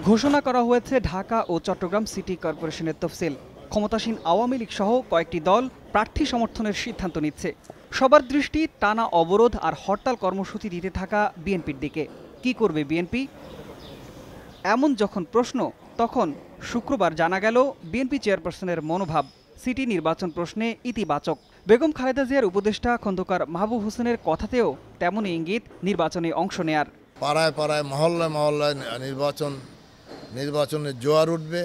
ঘোষণা করা হয়েছে ঢাকা ও চট্টগ্রাম সিটি কর্পোরেশনের তফসিল। ক্ষমতাসীন আওয়ামী লীগ সহ কয়েকটি দল প্রার্থী সমর্থনের সিদ্ধান্ত নিচ্ছে। সবার দৃষ্টি টানা অবরোধ আর হরতাল কর্মসূচি দিতে থাকা বিএনপির দিকে। কি করবে বিএনপি? এমন যখন প্রশ্ন, তখন শুক্রবার জানা গেল বিএনপি চেয়ারপারসনের মনোভাব সিটি নির্বাচন প্রশ্নে ইতিবাচক। বেগম খালেদা জিয়ার উপদেষ্টা খন্দকার মাহবুব হোসেনের কথাতেও তেমনই ইঙ্গিত নির্বাচনে অংশ নেয়ার। পাড়ায় পাড়ায় মহল্লায় মহল্লায় নির্বাচনের জোয়ার উঠবে,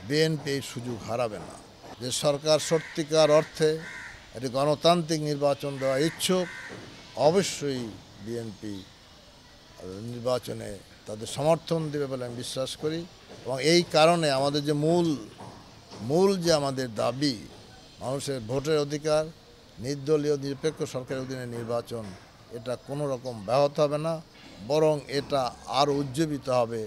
বিএনপি এই সুযোগ হারাবে না। যে সরকার সত্যিকার অর্থে একটি গণতান্ত্রিক নির্বাচন দেওয়া ইচ্ছুক, অবশ্যই বিএনপি নির্বাচনে তাদের সমর্থন দেবে বলে আমি বিশ্বাস করি। এবং এই কারণে আমাদের যে মূল যে আমাদের দাবি, মানুষের ভোটের অধিকার, নির্দলীয় নিরপেক্ষ সরকারের অধীনে নির্বাচন, এটা কোনো রকম ব্যাহত হবে না, বরং এটা আরও উজ্জীবিত হবে।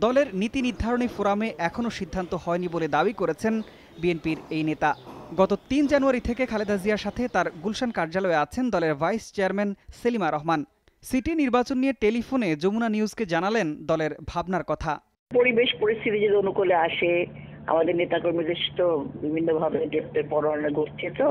দলের নীতি নির্ধারণী ফোরামে এখনও সিদ্ধান্ত হয়নি বলে দাবি করেছেন বিএনপির এই নেতা। গত ৩ জানুয়ারি থেকে খালেদা জিয়ার সাথে তার গুলশান কার্যালয়ে আছেন দলের vice chairman Selima Rahman. City নির্বাচন নিয়ে টেলিফোনে যমুনা নিউজকে জানালেন দলের ভাবনার কথা। পরিবেশ পরিস্থিতি যদি অনুকূলে আসে, আমাদের নেতাকর্মীদের তো বিভিন্নভাবে গ্রেপ্তার পরোয়ানা ঘটছে, তো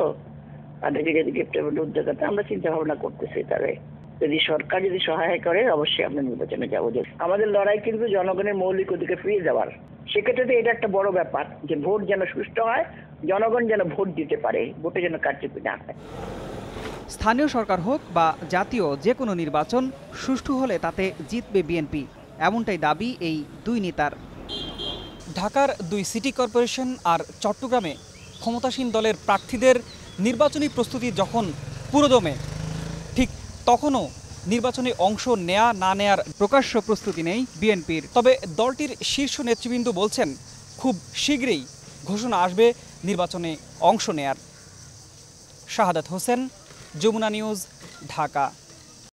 তাদেরকে যদি গ্রেপ্তার উদ্যোগতা আমরা চিন্তা ভাবনা করতেছি। তাদের যদি সরকার যদি সহায় করে, অবশ্যই আমরা নির্বাচনে যাবো। আমাদের লড়াই কিন্তু জনগণের মৌলিক অধিকার ফিরে যাওয়ার। সেক্ষেত্রে এটা একটা বড় ব্যাপার যে ভোট যেন সুষ্ঠু হয়, জনগণ যেন ভোট দিতে পারে, ভোটে যেন কারচুপি না হয়। স্থানীয় সরকার হোক বা জাতীয় যে কোনো নির্বাচন সুষ্ঠু হলে তাতে জিতবে বিএনপি, এমনটাই দাবি এই দুই নেতার। ঢাকার 2 সিটি কর্পোরেশন আর চট্টগ্রামে ক্ষমতাসীন দলের প্রার্থীদের নির্বাচনী প্রস্তুতি যখন পুরোদমে, ঠিক তখনও নির্বাচনে অংশ নেয়া না নেয়ার প্রকাশ্য প্রস্তুতি নেই বিএনপির। তবে দলটির শীর্ষ নেতৃবৃন্দ বলছেন খুব শীঘ্রই ঘোষণা আসবে নির্বাচনে অংশ নেয়ার। শাহাদাত হোসেন, যমুনা নিউজ, ঢাকা।